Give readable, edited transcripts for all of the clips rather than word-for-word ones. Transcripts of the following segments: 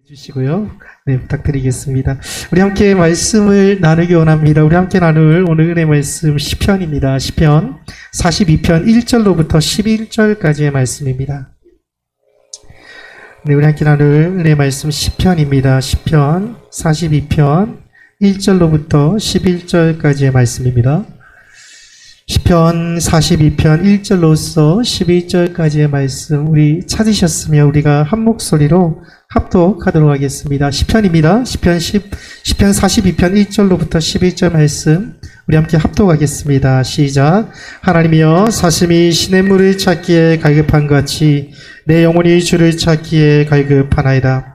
주시고요. 네, 부탁드리겠습니다. 우리 함께 말씀을 나누기 원합니다. 우리 함께 나눌 오늘 은혜 말씀 시편입니다. 시편 42편 1절로부터 11절까지의 말씀입니다. 네, 우리 함께 나눌 은혜 말씀 시편입니다. 시편 42편 1절로부터 11절까지의 말씀입니다. 시편 42편 1절로서 12절까지의 말씀 우리 찾으셨으면 우리가 한 목소리로 합독하도록 하겠습니다. 시편입니다. 시편 42편 1절로부터 11절 말씀 우리 함께 합독하겠습니다. 시작. 하나님이여 사슴이 시냇물을 찾기에 갈급한 같이 내 영혼이 주를 찾기에 갈급하나이다.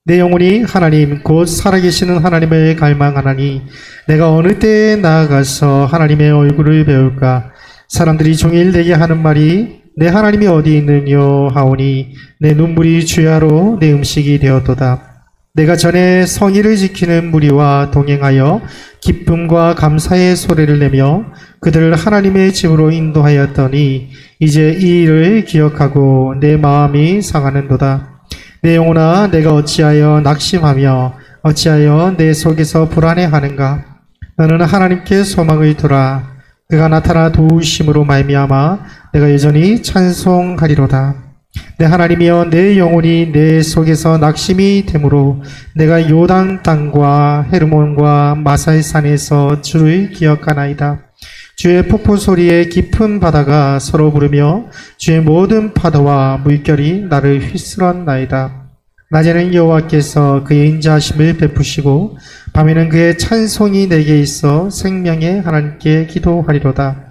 내 영혼이 하나님 곧 살아계시는 하나님을 갈망하나니 내가 어느 때에 나아가서 하나님의 얼굴을 배울까. 사람들이 종일 내게 하는 말이 내 하나님이 어디 있느뇨 하오니 내 눈물이 주야로 내 음식이 되었도다. 내가 전에 성의를 지키는 무리와 동행하여 기쁨과 감사의 소리를 내며 그들을 하나님의 집으로 인도하였더니 이제 이 일을 기억하고 내 마음이 상하는도다. 내 영혼아 내가 어찌하여 낙심하며 어찌하여 내 속에서 불안해하는가. 너는 하나님께 소망을 두라. 그가 나타나 도우심으로 말미암아 내가 여전히 찬송하리로다. 내 하나님이여 내 영혼이 내 속에서 낙심이 되므로 내가 요단 땅과 헤르몬과 마살산에서 주를 기억하나이다. 주의 폭포 소리에 깊은 바다가 서로 부르며 주의 모든 파도와 물결이 나를 휘쓸었나이다. 낮에는 여호와께서 그의 인자하심을 베푸시고 밤에는 그의 찬송이 내게 있어 생명의 하나님께 기도하리로다.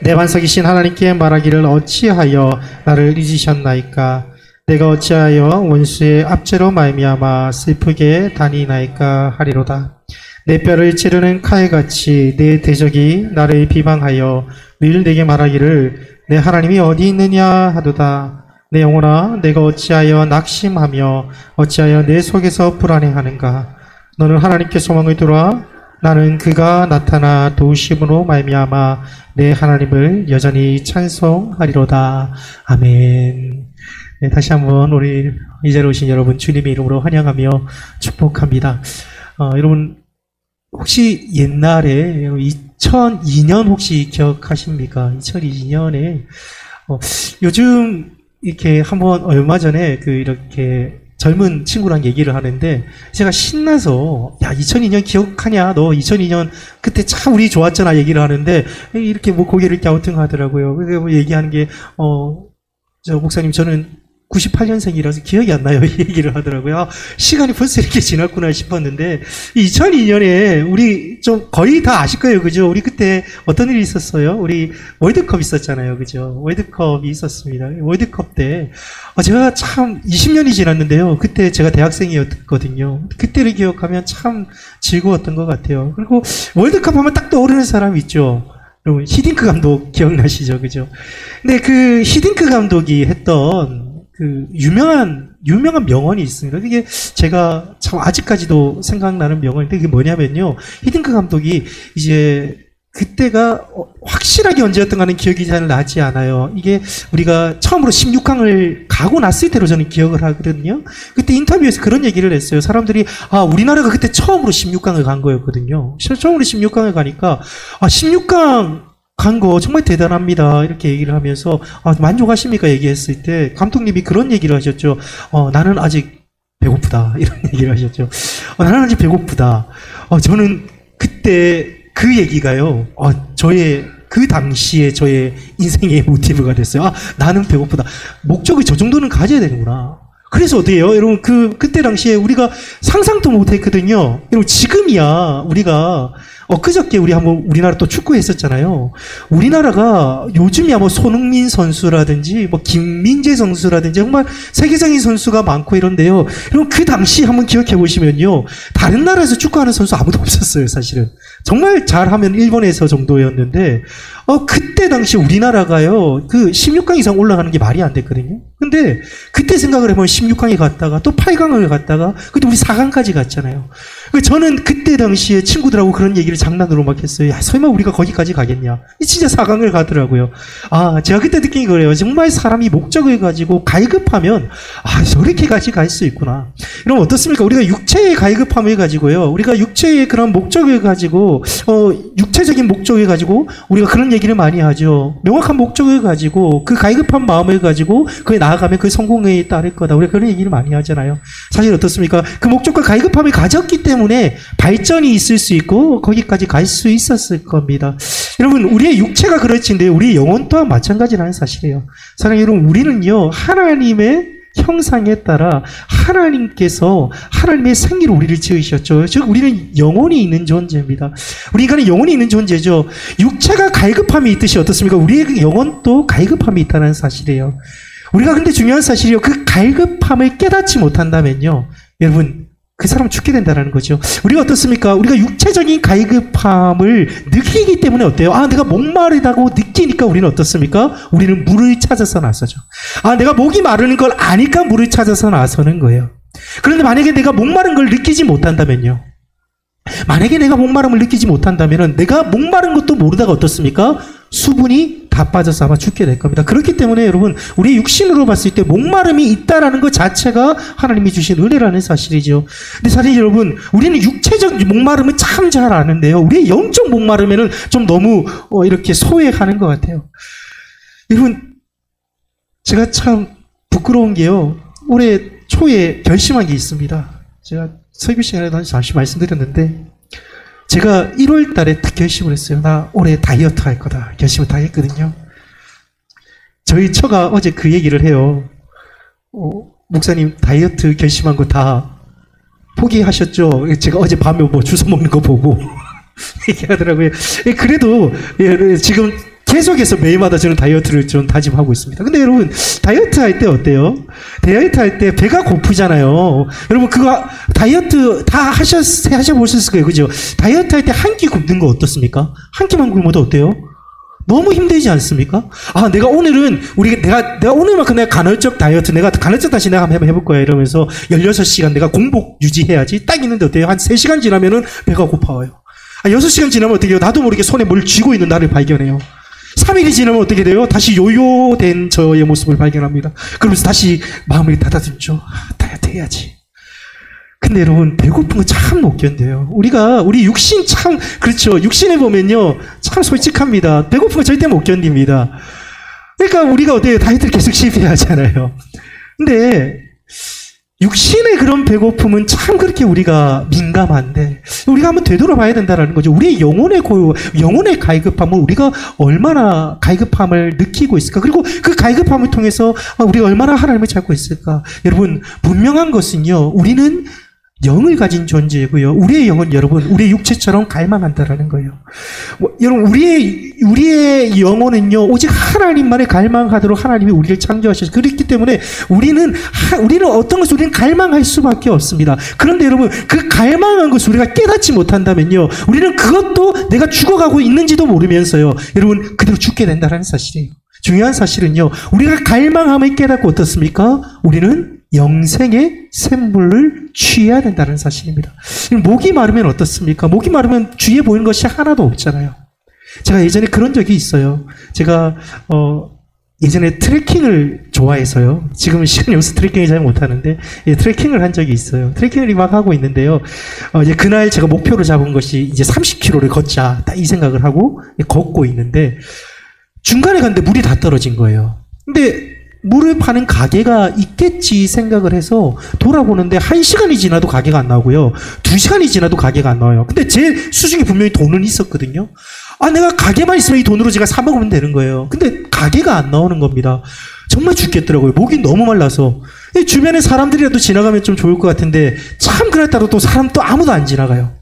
내 반석이신 하나님께 말하기를 어찌하여 나를 잊으셨나이까. 내가 어찌하여 원수의 압제로 말미암아 슬프게 다니나이까 하리로다. 내 뼈를 찌르는 칼같이 내 대적이 나를 비방하여 늘 내게 말하기를 내 하나님이 어디 있느냐 하도다. 내 영혼아 내가 어찌하여 낙심하며 어찌하여 내 속에서 불안해하는가. 너는 하나님께 소망을 두라. 나는 그가 나타나 도우심으로 말미암아 내 하나님을 여전히 찬송하리로다. 아멘. 네, 다시 한번 우리 이 자리에 오신 여러분 주님의 이름으로 환영하며 축복합니다. 여러분 혹시 옛날에 2002년 혹시 기억하십니까? 2002년에 요즘 이렇게 한번 얼마 전에 이렇게 젊은 친구랑 얘기를 하는데 제가 신나서 야 2002년 기억하냐? 너 2002년 그때 참 우리 좋았잖아 얘기를 하는데 이렇게 고개를 갸우뚱하더라고요. 그래서 얘기하는 게 저 목사님 저는 98년생이라서 기억이 안 나요. 이 얘기를 하더라고요. 시간이 벌써 이렇게 지났구나 싶었는데 2002년에 우리 좀 거의 다 아실 거예요. 그죠? 우리 그때 어떤 일이 있었어요? 우리 월드컵 있었잖아요. 그죠? 월드컵이 있었습니다. 월드컵 때 제가 참 20년이 지났는데요. 그때 제가 대학생이었거든요. 그때를 기억하면 참 즐거웠던 것 같아요. 그리고 월드컵 하면 딱 떠오르는 사람 있죠. 여러분 히딩크 감독 기억나시죠? 그죠? 근데 그 히딩크 감독이 했던 유명한 명언이 있습니다. 그게 제가 참 아직까지도 생각나는 명언인데 그게 뭐냐면요. 히딩크 감독이 이제 그때가 확실하게 언제였던가는 기억이 잘 나지 않아요. 이게 우리가 처음으로 16강을 가고 났을 때로 저는 기억을 하거든요. 그때 인터뷰에서 그런 얘기를 했어요. 사람들이 우리나라가 그때 처음으로 16강을 간 거였거든요. 처음으로 16강을 가니까 16강 간 거 정말 대단합니다. 이렇게 얘기를 하면서 만족하십니까? 얘기했을 때 감독님이 그런 얘기를 하셨죠. 나는 아직 배고프다. 이런 얘기를 하셨죠. 나는 아직 배고프다. 저는 그때 그 얘기가요. 저의 그 당시에 저의 인생의 모티브가 됐어요. 나는 배고프다. 목적을 저 정도는 가져야 되는구나. 그래서 어때요? 여러분 그때 당시에 우리가 상상도 못했거든요. 여러분 지금이야 우리가 엊그저께 우리 한번 우리나라 또 축구 했었잖아요. 우리나라가 요즘이야 손흥민 선수라든지 김민재 선수라든지 정말 세계적인 선수가 많고 이런데요. 여러분 그 당시 한번 기억해 보시면요. 다른 나라에서 축구하는 선수 아무도 없었어요, 사실은. 정말 잘하면 일본에서 정도였는데 그때 당시 우리나라가요. 16강 이상 올라가는 게 말이 안 됐거든요. 근데 그런데 그때 생각을 해보면 16강에 갔다가 또 8강을 갔다가 그때 우리 4강까지 갔잖아요. 저는 그때 당시에 친구들하고 그런 얘기를 장난으로 막 했어요. 야, 설마 우리가 거기까지 가겠냐? 진짜 4강을 가더라고요. 아, 제가 그때 느낀 거예요. 정말 사람이 목적을 가지고 갈급하면 저렇게까지 갈 수 있구나. 그럼 어떻습니까? 우리가 육체의 갈급함을 가지고요. 우리가 육체의 그런 목적을 가지고 육체적인 목적을 가지고 우리가 그런 얘기를 많이 하죠. 명확한 목적을 가지고 그 갈급한 마음을 가지고 그에 나아가면 그 성공에 따를 거다. 우리가 그런 얘기를 많이 하잖아요. 사실 어떻습니까? 그 목적과 갈급함을 가졌기 때문에 발전이 있을 수 있고 거기까지 갈 수 있었을 겁니다. 여러분, 우리의 육체가 그렇지인데 우리의 영혼 또한 마찬가지라는 사실이에요. 사랑하는 여러분, 우리는요 하나님의 형상에 따라 하나님께서 하나님의 생기로 우리를 지으셨죠. 즉 우리는 영혼이 있는 존재입니다. 우리 인간은 영혼이 있는 존재죠. 육체가 갈급함이 있듯이 어떻습니까? 우리의 영혼도 갈급함이 있다는 사실이에요. 우리가 근데 중요한 사실이요, 그 갈급함을 깨닫지 못한다면요, 여러분, 그 사람은 죽게 된다는 거죠. 우리가 어떻습니까? 우리가 육체적인 갈급함을 느끼기 때문에 어때요? 내가 목마르다고 느끼니까 우리는 어떻습니까? 우리는 물을 찾아서 나서죠. 내가 목이 마르는 걸 아니까 물을 찾아서 나서는 거예요. 그런데 만약에 내가 목마른 걸 느끼지 못한다면요. 만약에 내가 목마름을 느끼지 못한다면 내가 목마른 것도 모르다가 어떻습니까? 수분이 다 빠져서 아마 죽게 될 겁니다. 그렇기 때문에 여러분, 우리 육신으로 봤을 때 목마름이 있다라는 것 자체가 하나님이 주신 은혜라는 사실이죠. 근데 사실 여러분, 우리는 육체적 목마름은 참 잘 아는데요, 우리의 영적 목마름에는 좀 너무 이렇게 소외하는 것 같아요. 여러분, 제가 참 부끄러운 게요, 올해 초에 결심한 게 있습니다. 제가 설교 시간에도 잠시 말씀드렸는데, 제가 1월 달에 딱 결심을 했어요. 나 올해 다이어트 할 거다. 결심을 다 했거든요. 저희 처가 어제 그 얘기를 해요. 목사님, 다이어트 결심한 거 다 포기하셨죠? 제가 어제 밤에 뭐 주워 먹는 거 보고 얘기하더라고요. 그래도 지금 계속해서 매일마다 저는 다이어트를 좀 다짐하고 있습니다. 근데 여러분, 다이어트 할 때 어때요? 다이어트 할 때 배가 고프잖아요. 여러분, 그거 다이어트 다 하셔보셨을 거예요. 그죠? 다이어트 할 때 한 끼 굶는 거 어떻습니까? 한 끼만 굶어도 어때요? 너무 힘들지 않습니까? 내가 오늘은, 내가 오늘만큼 내가 간헐적 다이어트, 내가 간헐적 다시 내가 한번 해볼 거야. 이러면서 16시간 내가 공복 유지해야지. 딱 있는데 어때요? 한 3시간 지나면은 배가 고파와요. 6시간 지나면 어떻게 해요? 나도 모르게 손에 뭘 쥐고 있는 나를 발견해요. 3일이 지나면 어떻게 돼요? 다시 요요된 저의 모습을 발견합니다. 그러면서 다시 마음을 닫아두죠. 다이어트 해야지. 근데 여러분, 배고픈 거 참 못 견뎌요. 우리 육신 참, 그렇죠. 육신에 보면요, 참 솔직합니다. 배고픈 거 절대 못 견딥니다. 그러니까 우리가 어때요? 다이어트를 계속 실패하잖아요. 근데 육신의 그런 배고픔은 참 그렇게 우리가 민감한데, 우리가 한번 되돌아봐야 된다는 거죠. 우리의 영혼의 갈급함을 우리가 얼마나 갈급함을 느끼고 있을까? 그리고 그 갈급함을 통해서 우리가 얼마나 하나님을 찾고 있을까? 여러분, 분명한 것은요, 우리는 영을 가진 존재이고요, 우리의 영은 여러분, 우리의 육체처럼 갈망한다라는 거예요. 여러분, 우리의 영혼은요, 오직 하나님만을 갈망하도록 하나님이 우리를 창조하셨어요. 그렇기 때문에 우리는 어떤 것을 우리는 갈망할 수밖에 없습니다. 그런데 여러분, 그 갈망한 것을 우리가 깨닫지 못한다면요, 우리는 그것도 내가 죽어가고 있는지도 모르면서요, 여러분, 그대로 죽게 된다는 사실이에요. 중요한 사실은요, 우리가 갈망함을 깨닫고 어떻습니까? 우리는 영생의 샘물을 취해야 된다는 사실입니다. 목이 마르면 어떻습니까? 목이 마르면 주위에 보이는 것이 하나도 없잖아요. 제가 예전에 그런 적이 있어요. 제가 예전에 트레킹을 좋아해서요. 지금은 시간이 없어서 트레킹을 잘 못하는데, 트레킹을 한 적이 있어요. 트레킹을 막 하고 있는데요. 이제 그날 제가 목표로 잡은 것이 이제 30km를 걷자, 딱 이 생각을 하고 걷고 있는데, 중간에 갔는데 물이 다 떨어진 거예요. 근데 물을 파는 가게가 있겠지 생각을 해서 돌아보는데 1시간이 지나도 가게가 안 나오고요, 2시간이 지나도 가게가 안 나와요. 근데 제 수중에 분명히 돈은 있었거든요. 내가 가게만 있으면 이 돈으로 제가 사 먹으면 되는 거예요. 근데 가게가 안 나오는 겁니다. 정말 죽겠더라고요. 목이 너무 말라서. 주변에 사람들이라도 지나가면 좀 좋을 것 같은데, 참 그날따라 또 사람 또 아무도 안 지나가요.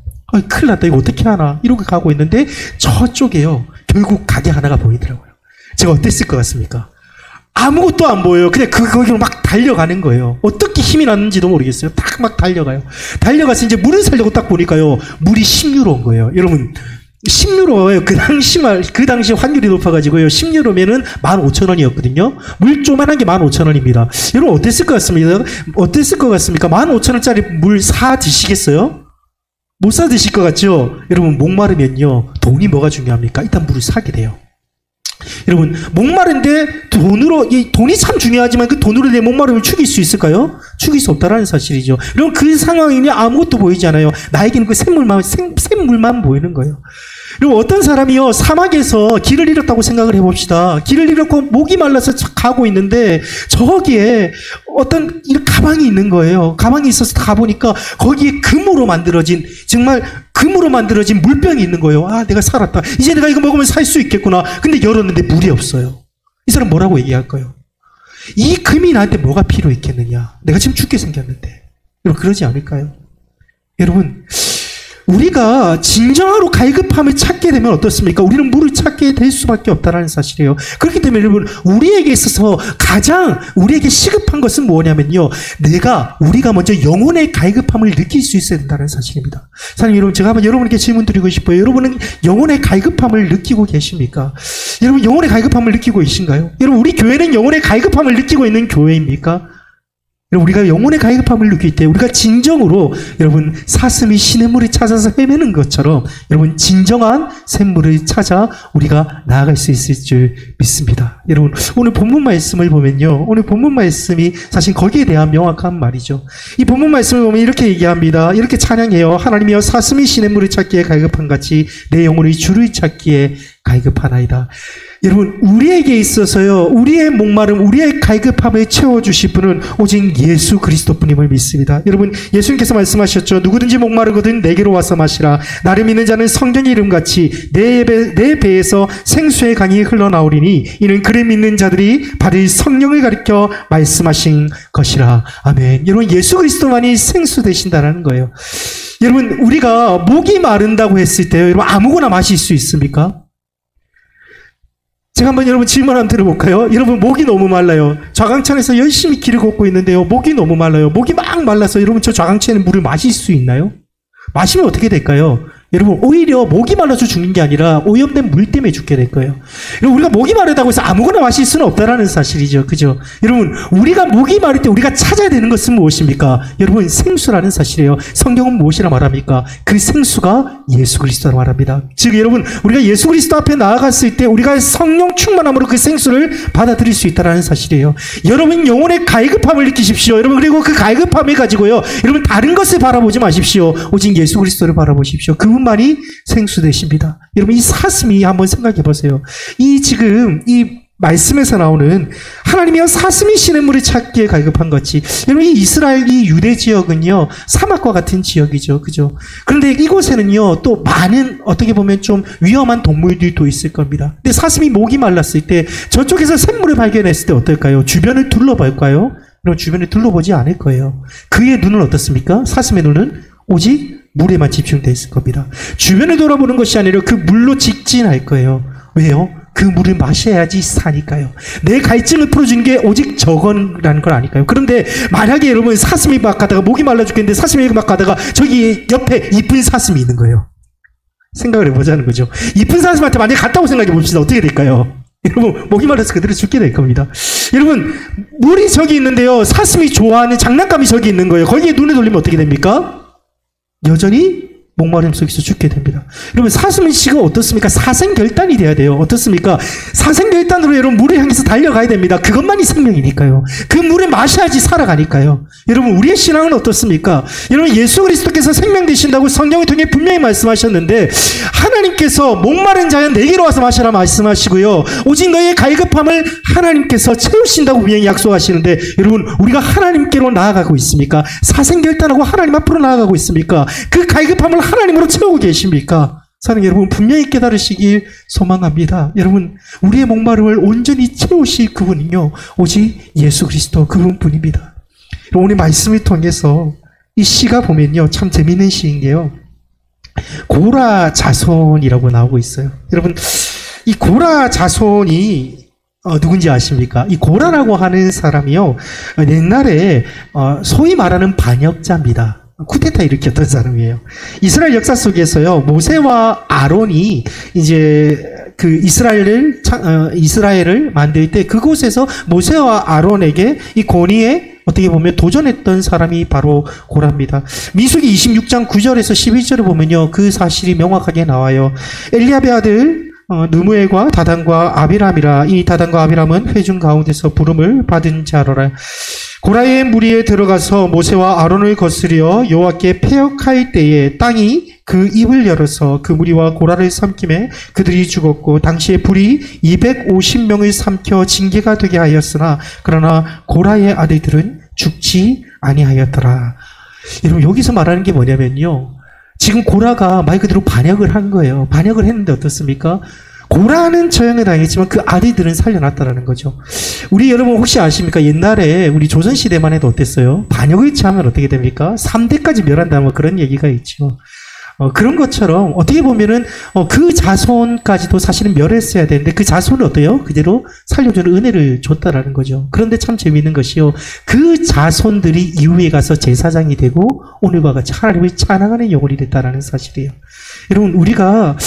큰일 났다, 이거 어떻게 하나 이러고 가고 있는데, 저쪽에요, 결국 가게 하나가 보이더라고요. 제가 어땠을 것 같습니까? 아무것도 안 보여요. 그냥 거기로 막 달려가는 거예요. 어떻게 힘이 났는지도 모르겠어요. 딱 막 달려가요. 달려가서 이제 물을 사려고 딱 보니까요, 물이 10유로인 거예요. 여러분, 10유로예요. 그 당시 환율이 높아가지고요. 10유로면은 15,000원이었거든요. 물 조만한 게 15,000원입니다. 여러분, 어땠을 것 같습니까? 15,000원짜리 물 사 드시겠어요? 못 사 드실 것 같죠? 여러분, 목마르면요. 돈이 뭐가 중요합니까? 일단 물을 사게 돼요. 여러분, 목마른데 돈이 참 중요하지만 그 돈으로 내 목마름을 죽일 수 있을까요? 죽일 수 없다라는 사실이죠. 여러분, 그 상황이니 아무것도 보이지 않아요. 나에게는 그 샘물만 보이는 거예요. 그리고 어떤 사람이요, 사막에서 길을 잃었다고 생각을 해봅시다. 길을 잃었고 목이 말라서 가고 있는데 저기에 어떤 가방이 있는 거예요. 가방이 있어서 가보니까 거기에 금으로 만들어진 물병이 있는 거예요. 아, 내가 살았다. 이제 내가 이거 먹으면 살 수 있겠구나. 근데 열었는데 물이 없어요. 이 사람 뭐라고 얘기할까요? 이 금이 나한테 뭐가 필요했겠느냐? 내가 지금 죽게 생겼는데. 여러분, 그러지 않을까요? 여러분, 우리가 진정으로 갈급함을 찾게 되면 어떻습니까? 우리는 물을 찾게 될 수밖에 없다는 사실이에요. 그렇기 때문에 여러분, 우리에게 있어서 가장 우리에게 시급한 것은 뭐냐면요, 우리가 먼저 영혼의 갈급함을 느낄 수 있어야 된다는 사실입니다. 사장님, 여러분, 제가 한번 여러분께 질문 드리고 싶어요. 여러분은 영혼의 갈급함을 느끼고 계십니까? 여러분, 영혼의 갈급함을 느끼고 계신가요? 여러분, 우리 교회는 영혼의 갈급함을 느끼고 있는 교회입니까? 여러분, 우리가 영혼의 갈급함을 느낄 때 우리가 진정으로 여러분 사슴이 시냇물을 찾아서 헤매는 것처럼 여러분 진정한 샘물을 찾아 우리가 나아갈 수 있을 줄 믿습니다. 여러분, 오늘 본문 말씀을 보면요, 오늘 본문 말씀이 사실 거기에 대한 명확한 말이죠. 이 본문 말씀을 보면 이렇게 얘기합니다. 이렇게 찬양해요. 하나님이여, 사슴이 시냇물을 찾기에 갈급한 같이 내 영혼이 주를 찾기에 갈급하나이다. 여러분, 우리에게 있어서요, 우리의 목마름, 우리의 갈급함을 채워주실 분은 오직 예수 그리스도뿐임을 믿습니다. 여러분, 예수님께서 말씀하셨죠. 누구든지 목마르거든 내게로 와서 마시라. 나를 믿는 자는 성경의 이름같이 내 배에서 생수의 강이 흘러나오리니 이는 그를 믿는 자들이 받을 성령을 가리켜 말씀하신 것이라. 아멘. 여러분, 예수 그리스도만이 생수 되신다는 거예요. 여러분, 우리가 목이 마른다고 했을 때요, 여러분, 아무거나 마실 수 있습니까? 제가 한번 여러분 질문 한번 들어볼까요? 여러분, 목이 너무 말라요. 좌강천에서 열심히 길을 걷고 있는데요, 목이 너무 말라요. 목이 막 말라서 여러분, 저 좌강천에 물을 마실 수 있나요? 마시면 어떻게 될까요? 여러분, 오히려 목이 말라서 죽는 게 아니라 오염된 물 때문에 죽게 될 거예요. 여러분, 우리가 목이 마르다고 해서 아무거나 마실 수는 없다라는 사실이죠. 그죠? 여러분, 우리가 목이 마를 때 우리가 찾아야 되는 것은 무엇입니까? 여러분, 생수라는 사실이에요. 성경은 무엇이라 말합니까? 그 생수가 예수 그리스도라 말합니다. 즉, 여러분, 우리가 예수 그리스도 앞에 나아갔을 때 우리가 성령 충만함으로 그 생수를 받아들일 수 있다는 사실이에요. 여러분, 영혼의 갈급함을 느끼십시오. 여러분, 그리고 그 갈급함을 가지고요, 여러분, 다른 것을 바라보지 마십시오. 오직 예수 그리스도를 바라보십시오. 그분만이 생수 되십니다. 여러분, 이 사슴이 한번 생각해 보세요. 지금 이 말씀에서 나오는 하나님이여, 사슴이 시냇물을 찾기에 갈급한 것이, 여러분, 이 이스라엘, 이 유대 지역은요, 사막과 같은 지역이죠. 그죠? 그런데 이곳에는요, 또 많은, 어떻게 보면 좀 위험한 동물들도 있을 겁니다. 근데 사슴이 목이 말랐을 때 저쪽에서 샘물을 발견했을 때 어떨까요? 주변을 둘러볼까요? 여러분, 주변을 둘러보지 않을 거예요. 그의 눈은 어떻습니까? 사슴의 눈은 오직 물에만 집중되어 있을 겁니다. 주변을 돌아보는 것이 아니라 그 물로 직진할 거예요. 왜요? 그 물을 마셔야지 사니까요. 내 갈증을 풀어준 게 오직 저거라는 걸 아니까요. 그런데 만약에 여러분, 사슴이 막 가다가 목이 말라 죽겠는데 사슴이 막 가다가 저기 옆에 이쁜 사슴이 있는 거예요. 생각을 해보자는 거죠. 이쁜 사슴한테 만약에 갔다고 생각해 봅시다. 어떻게 될까요? 여러분, 목이 말라서 그대로 죽게 될 겁니다. 여러분, 물이 저기 있는데요, 사슴이 좋아하는 장난감이 저기 있는 거예요. 거기에 눈을 돌리면 어떻게 됩니까? 여전히 목마름 속에서 죽게 됩니다. 여러분, 사슴은 지금 어떻습니까? 사생결단이 돼야 돼요. 어떻습니까? 사생결단으로 여러분, 물을 향해서 달려가야 됩니다. 그것만이 생명이니까요. 그 물을 마셔야지 살아가니까요. 여러분, 우리의 신앙은 어떻습니까? 여러분, 예수 그리스도께서 생명 되신다고 성경을 통해 분명히 말씀하셨는데, 하나님께서 목마른 자여 내게로 와서 마시라 말씀하시고요, 오직 너의 갈급함을 하나님께서 채우신다고 분명히 약속하시는데, 여러분, 우리가 하나님께로 나아가고 있습니까? 사생결단하고 하나님 앞으로 나아가고 있습니까? 그 갈급함을 하나님으로 채우고 계십니까? 사랑하는 여러분, 분명히 깨달으시길 소망합니다. 여러분, 우리의 목마름을 온전히 채우실 그분은요, 오직 예수 그리스도 그분뿐입니다. 오늘 말씀을 통해서 이 시가 보면요, 참 재미있는 시인 게요, 고라 자손이라고 나오고 있어요. 여러분, 이 고라 자손이 누군지 아십니까? 이 고라라고 하는 사람이요, 옛날에 소위 말하는 반역자입니다. 쿠데타 일으켰던 사람이에요. 이스라엘 역사 속에서요, 모세와 아론이 이제 그 이스라엘을 만들 때 그곳에서 모세와 아론에게 이 권위에 어떻게 보면 도전했던 사람이 바로 고라입니다. 민수기 26장 9절에서 11절을 보면요, 그 사실이 명확하게 나와요. 엘리압의 아들 느무엘과 다단과 아비람이라. 이 다단과 아비람은 회중 가운데서 부름을 받은 자로라. 고라의 무리에 들어가서 모세와 아론을 거스려 여호와께 패역할 때에 땅이 그 입을 열어서 그 무리와 고라를 삼킴에 그들이 죽었고 당시에 불이 250명을 삼켜 징계가 되게 하였으나 그러나 고라의 아들들은 죽지 아니하였더라. 여러분, 여기서 말하는 게 뭐냐면요, 지금 고라가 말 그대로 반역을 한 거예요. 반역을 했는데 어떻습니까? 고라는 처형을 당했지만 그 아들들은 살려놨다라는 거죠. 우리 여러분 혹시 아십니까? 옛날에 우리 조선시대만 해도 어땠어요? 반역을 취하면 어떻게 됩니까? 3대까지 멸한다, 뭐 그런 얘기가 있죠. 그런 것처럼 어떻게 보면은 그 자손까지도 사실은 멸했어야 되는데 그 자손을 어때요? 그대로 살려주는 은혜를 줬다라는 거죠. 그런데 참 재미있는 것이요, 그 자손들이 이후에 가서 제사장이 되고 오늘과 같이 하나님을 찬양하는 영혼이 됐다라는 사실이에요. 여러분, 우리가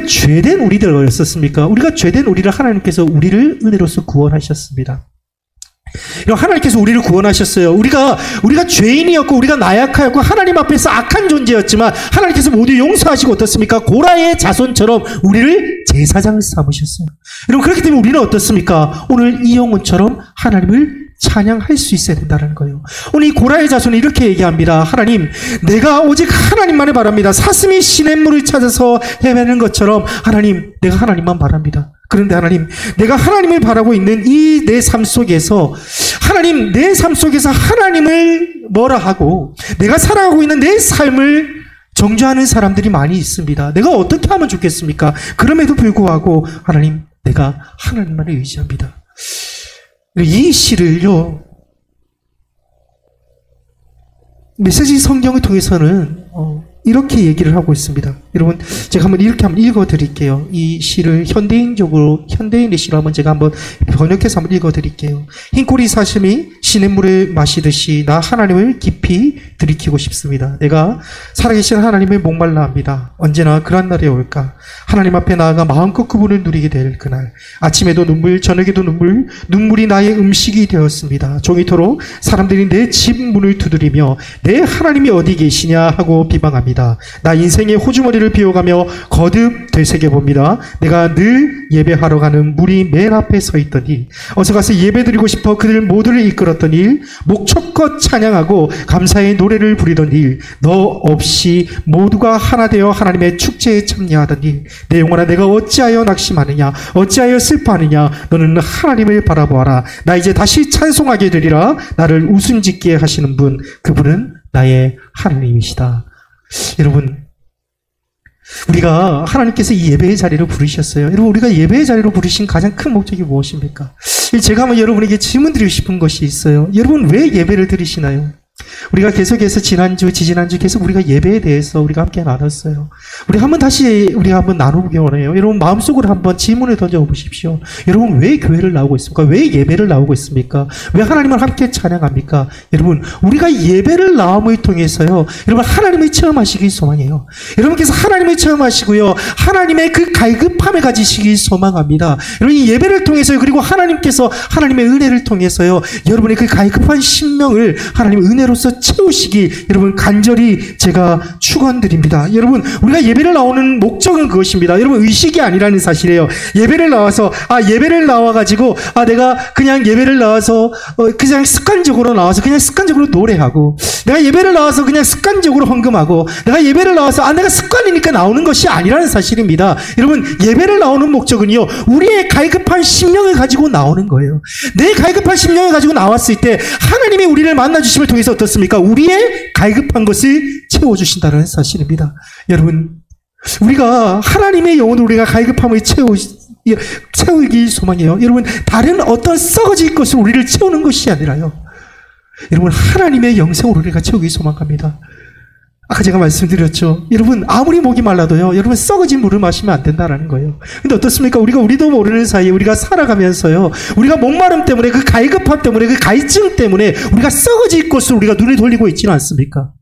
죄된 우리들이었었습니까? 우리가 죄된 우리를 하나님께서 우리를 은혜로서 구원하셨습니다. 하나님께서 우리를 구원하셨어요. 우리가 죄인이었고 우리가 나약하였고 하나님 앞에서 악한 존재였지만 하나님께서 모두 용서하시고 어떻습니까? 고라의 자손처럼 우리를 제사장을 삼으셨어요. 여러분, 그렇기 때문에 우리는 어떻습니까? 오늘 이 영혼처럼 하나님을 찬양할 수 있어야 된다는 거예요. 오늘 이 고라의 자손은 이렇게 얘기합니다. 하나님, 내가 오직 하나님만을 바랍니다. 사슴이 시냇물을 찾아서 헤매는 것처럼 하나님, 내가 하나님만 바랍니다. 그런데 하나님, 내가 하나님을 바라고 있는 이 내 삶 속에서 하나님, 내 삶 속에서 하나님을 뭐라 하고 내가 살아가고 있는 내 삶을 정죄하는 사람들이 많이 있습니다. 내가 어떻게 하면 좋겠습니까? 그럼에도 불구하고 하나님, 내가 하나님만을 의지합니다. 이 시를요, 메시지 성경을 통해서는 이렇게 얘기를 하고 있습니다. 여러분, 제가 이렇게 한번 읽어드릴게요. 이 시를 현대인의 시로 한번 제가 한번 번역해서 한번 읽어드릴게요. 흰꼬리 사슴이 시냇물을 마시듯이 나 하나님을 깊이 들이키고 싶습니다. 내가 살아계신 하나님을 목말라 합니다. 언제나 그런 날이 올까? 하나님 앞에 나아가 마음껏 그분을 누리게 될 그날. 아침에도 눈물, 저녁에도 눈물, 눈물이 나의 음식이 되었습니다. 종이토록 사람들이 내 집 문을 두드리며 내 하나님이 어디 계시냐 하고 비방합니다. 나 인생의 호주머니를 비워가며 거듭 되새겨봅니다. 내가 늘 예배하러 가는 물이 맨 앞에 서 있던 일, 어서 가서 예배드리고 싶어 그들 모두를 이끌었던 일, 목청껏 찬양하고 감사의 노래를 부리던 일, 너 없이 모두가 하나 되어 하나님의 축제에 참여하던 일, 내 영혼아 내가 어찌하여 낙심하느냐, 어찌하여 슬퍼하느냐, 너는 하나님을 바라보아라. 나 이제 다시 찬송하게 되리라. 나를 웃음짓게 하시는 분, 그분은 나의 하나님이시다. 여러분, 우리가 하나님께서 이 예배의 자리로 부르셨어요. 여러분, 우리가 예배의 자리로 부르신 가장 큰 목적이 무엇입니까? 제가 한번 여러분에게 질문 드리고 싶은 것이 있어요. 여러분, 왜 예배를 드리시나요? 우리가 계속해서 지난주, 지지난주 계속 우리가 예배에 대해서 우리가 함께 나눴어요. 우리가 한번 나누기 원해요. 여러분, 마음속으로 한번 질문을 던져보십시오. 여러분, 왜 교회를 나오고 있습니까? 왜 예배를 나오고 있습니까? 왜 하나님을 함께 찬양합니까? 여러분, 우리가 예배를 나옴을 통해서요, 여러분, 하나님을 체험하시길 소망해요. 여러분께서 하나님을 체험하시고요, 하나님의 그 갈급함을 가지시길 소망합니다. 여러분, 이 예배를 통해서요, 그리고 하나님께서 하나님의 은혜를 통해서요, 여러분의 그 갈급한 심령을 하나님의 은혜로서 채우시기 여러분 간절히 제가 축원드립니다. 여러분, 우리가 예배를 나오는 목적은 그것입니다. 여러분, 의식이 아니라는 사실이에요. 예배를 나와가지고 내가 그냥 예배를 나와서 그냥 습관적으로 노래하고, 내가 예배를 나와서 그냥 습관적으로 헌금하고, 내가 예배를 나와서 내가 습관이니까 나오는 것이 아니라는 사실입니다. 여러분, 예배를 나오는 목적은요, 우리의 갈급한 심령을 가지고 나오는 거예요. 내 갈급한 심령을 가지고 나왔을 때 하나님이 우리를 만나주심을 통해서 어떻습니까? 우리의 갈급한 것을 채워주신다는 사실입니다. 여러분, 우리가 하나님의 영혼으로 우리가 갈급함을 채우기 소망해요. 여러분, 다른 어떤 썩어질 것으로 우리를 채우는 것이 아니라요, 여러분, 하나님의 영생으로 우리가 채우기 소망합니다. 아까 제가 말씀드렸죠. 여러분, 아무리 목이 말라도요, 여러분, 썩어진 물을 마시면 안 된다라는 거예요. 근데 어떻습니까? 우리도 모르는 사이에 우리가 살아가면서요, 우리가 목마름 때문에, 그 갈급함 때문에, 그 갈증 때문에 우리가 썩어질 것으로 우리가 눈을 돌리고 있지는 않습니까?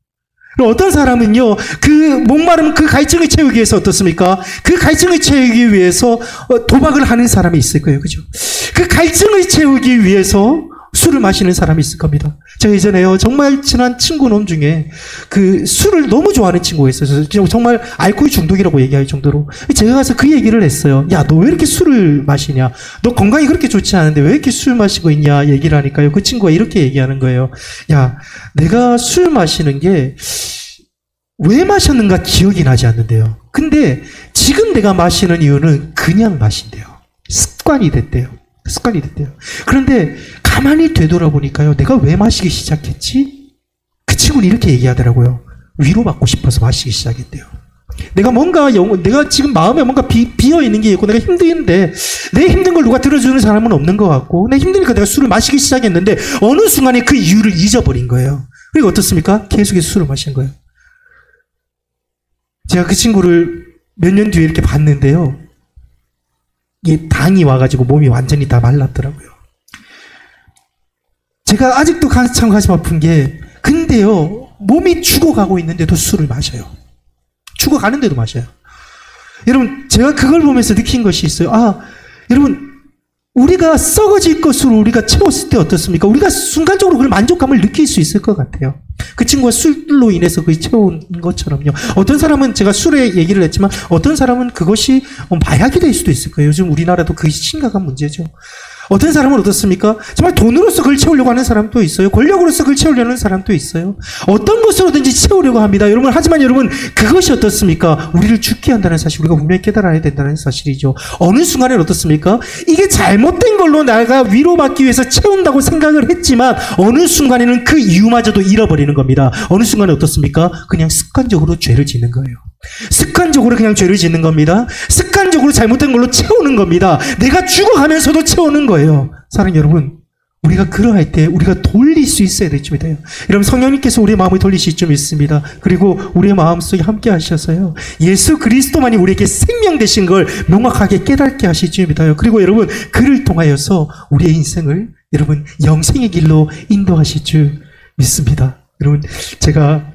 그리고 어떤 사람은요, 그 목마름 그 갈증을 채우기 위해서 어떻습니까? 그 갈증을 채우기 위해서 도박을 하는 사람이 있을 거예요. 그죠? 그 갈증을 채우기 위해서 술을 마시는 사람이 있을 겁니다. 제가 예전에요, 정말 친한 친구 놈 중에 그 술을 너무 좋아하는 친구가 있어요. 정말 알코올 중독이라고 얘기할 정도로. 제가 가서 그 얘기를 했어요. 야, 너 왜 이렇게 술을 마시냐? 너 건강이 그렇게 좋지 않은데 왜 이렇게 술 마시고 있냐? 얘기를 하니까요. 그 친구가 이렇게 얘기하는 거예요. 야, 내가 술 마시는 게 왜 마셨는가 기억이 나지 않는데요. 근데 지금 내가 마시는 이유는 그냥 마신대요. 습관이 됐대요. 습관이 됐대요. 그런데 가만히 되돌아보니까요, 내가 왜 마시기 시작했지? 그 친구는 이렇게 얘기하더라고요. 위로받고 싶어서 마시기 시작했대요. 내가 지금 마음에 뭔가 비어있는 게 있고, 내가 힘든데, 내 힘든 걸 누가 들어주는 사람은 없는 것 같고, 내가 힘드니까 내가 술을 마시기 시작했는데, 어느 순간에 그 이유를 잊어버린 거예요. 그리고 어떻습니까? 계속해서 술을 마신 거예요. 제가 그 친구를 몇 년 뒤에 이렇게 봤는데요. 이게 당이 와가지고 몸이 완전히 다 말랐더라고요. 제가 아직도 참 가슴 아픈 게, 근데요, 몸이 죽어가고 있는데도 술을 마셔요. 죽어가는데도 마셔요. 여러분, 제가 그걸 보면서 느낀 것이 있어요. 아, 여러분, 우리가 썩어질 것으로 우리가 채웠을 때 어떻습니까? 우리가 순간적으로 그 만족감을 느낄 수 있을 것 같아요. 그 친구가 술로 인해서 그 채운 것처럼요. 어떤 사람은, 제가 술의 얘기를 했지만, 어떤 사람은 그것이 마약이 될 수도 있을 거예요. 요즘 우리나라도 그게 심각한 문제죠. 어떤 사람은 어떻습니까? 정말 돈으로서 그걸 채우려고 하는 사람도 있어요. 권력으로서 그걸 채우려는 사람도 있어요. 어떤 것으로든지 채우려고 합니다. 여러분, 하지만 여러분, 그것이 어떻습니까? 우리를 죽게 한다는 사실, 우리가 분명히 깨달아야 된다는 사실이죠. 어느 순간에 어떻습니까? 이게 잘못된 걸로 내가 위로받기 위해서 채운다고 생각을 했지만, 어느 순간에는 그 이유마저도 잃어버리는 겁니다. 어느 순간에 어떻습니까? 그냥 습관적으로 죄를 짓는 거예요. 습관적으로 그냥 죄를 짓는 겁니다. 습관적으로 잘못된 걸로 채우는 겁니다. 내가 죽어가면서도 채우는 거예요. 사랑하는 여러분, 우리가 그러할 때 우리가 돌릴 수 있어야 될 쯤이 돼요. 여러분, 성령님께서 우리의 마음을 돌리실 쯤이 있습니다. 그리고 우리의 마음속에 함께 하셔서요, 예수 그리스도만이 우리에게 생명 되신 걸 명확하게 깨닫게 하실 쯤이다. 그리고 여러분, 그를 통하여서 우리의 인생을 여러분 영생의 길로 인도하실 줄 믿습니다. 여러분, 제가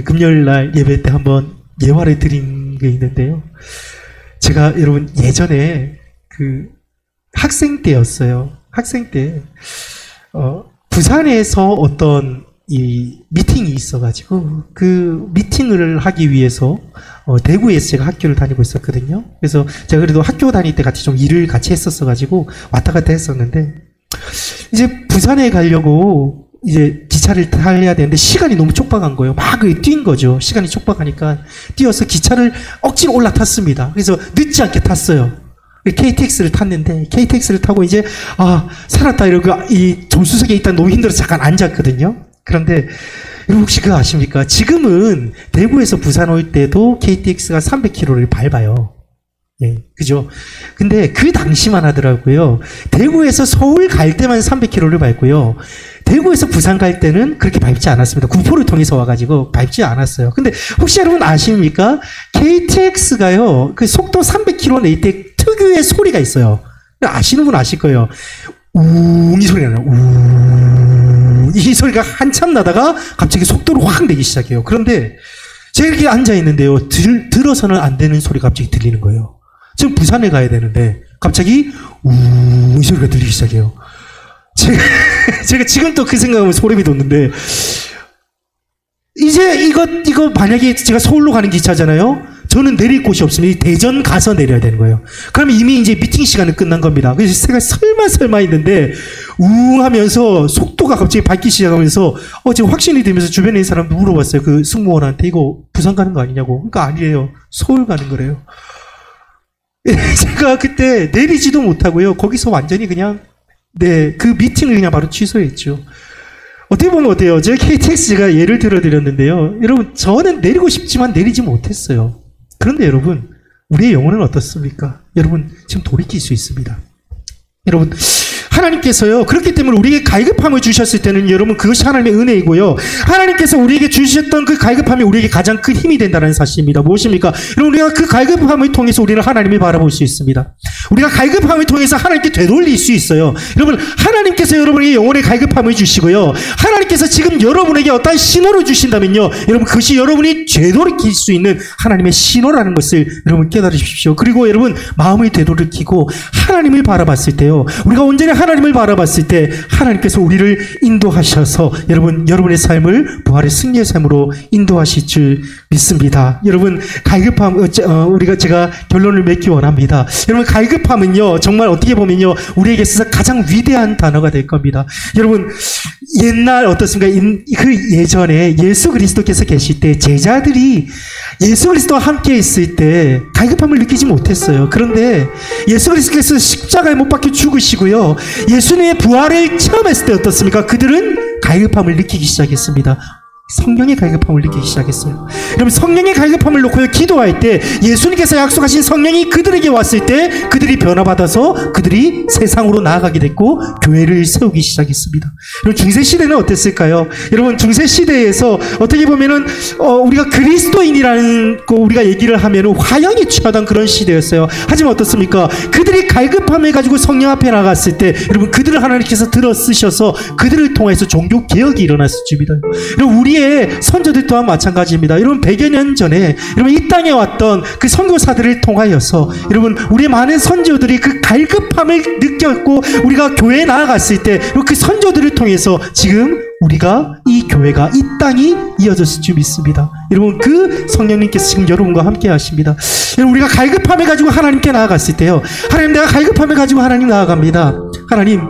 금요일날 예배 때 한번 예화를 드린 게 있는데요. 제가 여러분 예전에 그 학생 때였어요. 학생 때 부산에서 어떤 이 미팅이 있어가지고 그 미팅을 하기 위해서 대구에서 제가 학교를 다니고 있었거든요. 그래서 제가 그래도 학교 다닐 때 같이 좀 일을 같이 했었어가지고 왔다 갔다 했었는데, 이제 부산에 가려고 이제 기차를 타야 되는데 시간이 너무 촉박한 거예요. 막 뛴 거죠. 시간이 촉박하니까 뛰어서 기차를 억지로 올라탔습니다. 그래서 늦지 않게 탔어요. KTX를 탔는데, KTX를 타고 이제 살았다 이러고 이 조수석에 있다 너무 힘들어서 잠깐 앉았거든요. 그런데 여러분, 혹시 그거 아십니까? 지금은 대구에서 부산 올 때도 KTX가 300km를 밟아요. 예, 그죠? 근데 그 당시만 하더라고요. 대구에서 서울 갈 때만 300km를 밟고요. 대구에서 부산 갈 때는 그렇게 밟지 않았습니다. 구포를 통해서 와가지고 밟지 않았어요. 근데 혹시 여러분 아십니까? KTX가요, 그 속도 300km 낼 때 특유의 소리가 있어요. 아시는 분 아실 거예요. 이 소리가 나요. 이 소리가 한참 나다가 갑자기 속도를 확 내기 시작해요. 그런데 제가 이렇게 앉아있는데요, 들어서는 안 되는 소리가 갑자기 들리는 거예요. 지금 부산에 가야 되는데 갑자기 이 소리가 들리기 시작해요. 제가 지금 또 그 생각하면 소름이 돋는데, 이제 이거 만약에 제가 서울로 가는 기차잖아요. 저는 내릴 곳이 없으면 대전 가서 내려야 되는 거예요. 그러면 이미 이제 미팅 시간은 끝난 겁니다. 그래서 제가 설마 했는데 하면서 속도가 갑자기 밟기 시작하면서 지금 확신이 되면서 주변에 있는 사람도 물어봤어요. 그 승무원한테 이거 부산 가는 거 아니냐고. 그러니까 아니래요. 서울 가는 거래요. 제가 그때 내리지도 못하고요. 거기서 완전히 그냥 그 미팅을 그냥 바로 취소했죠. 어떻게 보면 어때요? 제가 KTX가 예를 들어드렸는데요. 여러분, 저는 내리고 싶지만 내리지 못했어요. 그런데 여러분, 우리의 영혼은 어떻습니까? 여러분, 지금 돌이킬 수 있습니다. 여러분, 하나님께서요, 그렇기 때문에 우리에게 갈급함을 주셨을 때는 여러분 그것이 하나님의 은혜이고요. 하나님께서 우리에게 주셨던 그 갈급함이 우리에게 가장 큰 힘이 된다는 사실입니다. 무엇입니까? 여러분, 우리가 그 갈급함을 통해서 우리는 하나님을 바라볼 수 있습니다. 우리가 갈급함을 통해서 하나님께 되돌릴 수 있어요. 여러분, 하나님께서 여러분에게 영혼의 갈급함을 주시고요. 하나님께서 지금 여러분에게 어떤 신호를 주신다면요, 여러분 그것이 여러분이 되돌이킬 수 있는 하나님의 신호라는 것을 여러분 깨달으십시오. 그리고 여러분 마음을 되돌이키고 하나님을 바라봤을 때요, 우리가 온전히 하나님을 바라봤을 때 하나님께서 우리를 인도하셔서 여러분의 삶을 부활의 승리의 삶으로 인도하실 줄 믿습니다. 여러분, 갈급함, 제가 결론을 맺기 원합니다. 여러분, 갈급함은요, 정말 어떻게 보면요, 우리에게 있어서 가장 위대한 단어가 될 겁니다. 여러분, 옛날 어떻습니까? 그 예전에 예수 그리스도께서 계실 때 제자들이 예수 그리스도와 함께 있을 때 갈급함을 느끼지 못했어요. 그런데 예수 그리스도께서 십자가에 못 박혀 죽으시고요, 예수님의 부활을 체험했을 때 어떻습니까? 그들은 갈급함을 느끼기 시작했습니다. 성령의 갈급함을 느끼기 시작했어요. 여러분, 성령의 갈급함을 놓고 기도할 때 예수님께서 약속하신 성령이 그들에게 왔을 때 그들이 변화받아서 그들이 세상으로 나아가게 됐고 교회를 세우기 시작했습니다. 여러분, 중세시대는 어땠을까요? 여러분, 중세시대에서 어떻게 보면은 우리가 그리스도인이라는 거 우리가 얘기를 하면은 화형에 취하던 그런 시대였어요. 하지만 어떻습니까? 그들이 갈급함을 가지고 성령 앞에 나갔을 때 여러분, 그들을 하나님께서 들어 쓰셔서 그들을 통해서 종교 개혁이 일어났을 줄입니다. 여러분, 우리의 선조들 또한 마찬가지입니다. 여러분, 100여 년 전에 여러분 이 땅에 왔던 그 선교사들을 통하여서 여러분 우리의 많은 선조들이 그 갈급함을 느꼈고 우리가 교회에 나아갔을 때 그 선조들을 통해서 지금 우리가 이 교회가 이 땅이 이어졌을 줄 믿습니다. 여러분, 그 성령님께서 지금 여러분과 함께 하십니다. 여러분, 우리가 갈급함을 가지고 하나님께 나아갔을 때요, 하나님, 내가 갈급함을 가지고 하나님 나아갑니다. 하나님,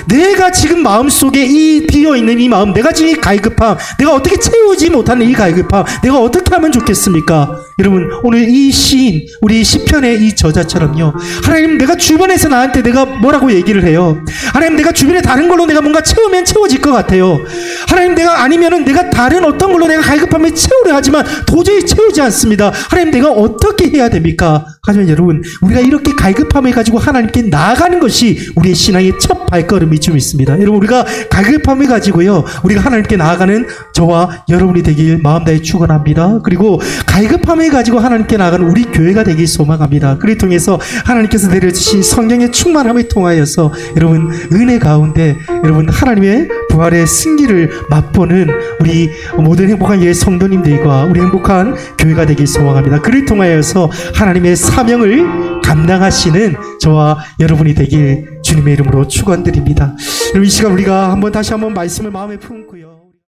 내가 지금 마음속에 이 비어있는 이 마음, 내가 지금 이 갈급함, 내가 어떻게 채우지 못하는 이 갈급함, 내가 어떻게 하면 좋겠습니까? 여러분, 오늘 이 시인, 우리 시편의 이 저자처럼요, 하나님, 내가 주변에서 나한테 내가 뭐라고 얘기를 해요? 하나님, 내가 주변에 다른 걸로 내가 뭔가 채우면 채워질 것 같아요. 하나님, 내가 아니면은 내가 다른 어떤 걸로 내가 갈급함을 채우려 하지만 도저히 채우지 않습니다. 하나님, 내가 어떻게 해야 됩니까? 하지만 여러분, 우리가 이렇게 갈급함을 가지고 하나님께 나아가는 것이 우리의 신앙의 첫 발걸음이 좀 있습니다. 여러분, 우리가 갈급함을 가지고요, 우리가 하나님께 나아가는 저와 여러분이 되길 마음 다해 축원합니다. 그리고 갈급함을 가지고 하나님께 나아가는 우리 교회가 되길 소망합니다. 그를 통해서 하나님께서 내려주신 성령의 충만함을 통하여서 여러분 은혜 가운데 여러분 하나님의 부활의 승리를 맛보는 우리 모든 행복한 예의 성도님들과 우리 행복한 교회가 되길 소망합니다. 그를 통하여서 하나님의 사명을 감당하시는 저와 여러분이 되길 주님의 이름으로 축원드립니다. 여러분, 이 시간 우리가 다시 한번 말씀을 마음에 품고요.